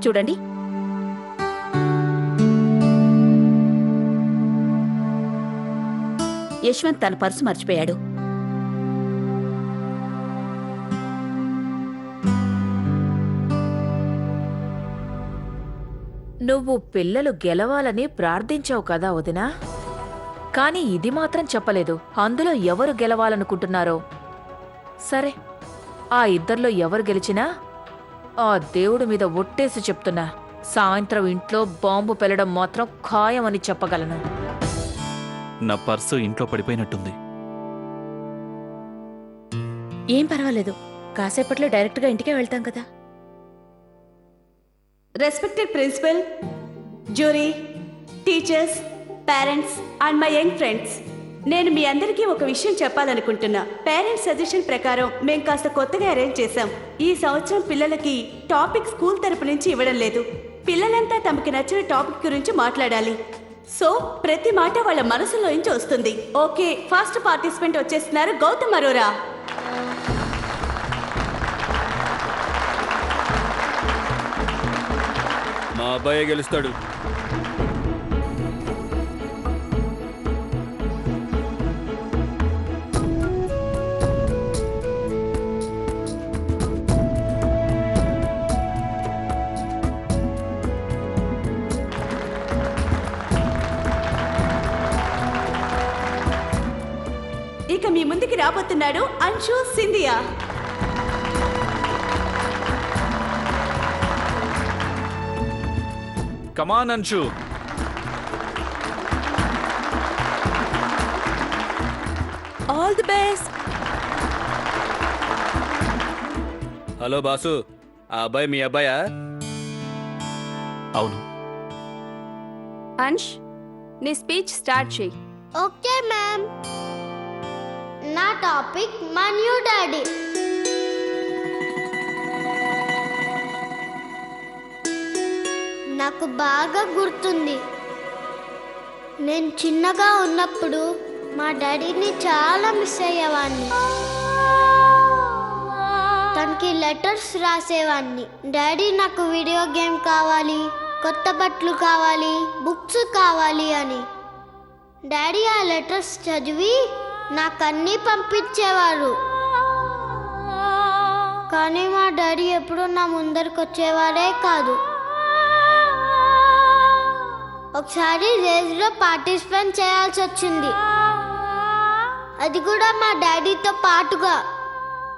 చూడండి. యశ్వంత్ తన పర్సు మర్చిపోయాడు. నువ్వు పిల్లలు గెలవాలని ప్రార్థించావు కదా వదినా, కానీ ఇది మాత్రం చెప్పలేదు అందులో ఎవరు గెలవాలనుకుంటున్నారో. సరే, ఆ ఇద్దర్లో ఎవరు గెలిచినా ఆ దేవుడి మీద ఒట్టేసి చెప్తున్నా, సాయంత్రం ఇంట్లో బాంబు పెళ్లడం మాత్రం ఖాయమని చెప్పగలను. నా పర్సు ఇంట్లో పడిపోయినట్టుంది. ఏం పర్వాలేదు, కాసేపట్లో డైరెక్ట్గా ఇంటికే వెళ్తాం కదా. Respected principal, jury, teachers, parents and my young friends, నేను మీ అందరికీ ఒక విషయం చెప్పాలనుకుంటున్నా. పేరెంట్స్ సజెషన్ ప్రకారం మేము కాస్త కొత్తగా అరేంజ్ చేశాం. ఈ సంవత్సరం పిల్లలకి టాపిక్ స్కూల్ తరపు నుంచి ఇవ్వడం లేదు. పిల్లలంతా తమకి నచ్చిన టాపిక్ గురించి మాట్లాడాలి. సో ప్రతి మాట వాళ్ళ మనసులో నుంచి వస్తుంది. ఓకే, ఫస్ట్ పార్టిసిపెంట్ వచ్చేస్తున్నారు, గౌతమ్ అరోరా. మా అబ్బాయే గెలుస్తాడు. ఇక మీ ముందుకి రాబోతున్నాడు Anshu Scindia. Come on Anshu. All the best. Hello boss, ఆ అబ్బాయి మీ అబ్బాయా? అవును. అంష్, నీ స్పీచ్ స్టార్ట్ చేయి. Okay ma'am. నా టాపిక్ మా న్యూ డాడీ. నాకు బాగా గుర్తుంది, నేను చిన్నగా ఉన్నప్పుడు మా డాడీని చాలా మిస్ అయ్యేవాడిని. తనకి లెటర్స్ రాసేవాడిని. డాడీ నాకు వీడియో గేమ్ కావాలి, కొత్త బట్టలు కావాలి, బుక్స్ కావాలి అని. డాడీ ఆ లెటర్స్ చదివి నాకన్నీ పంపించేవారు. కానీ మా డాడీ ఎప్పుడూ నా ముందరికి వచ్చేవారే కాదు. ఒకసారి రేస్లో పార్టిసిపేట్ చేయాల్సి వచ్చింది, అది కూడా మా డాడీతో పాటుగా.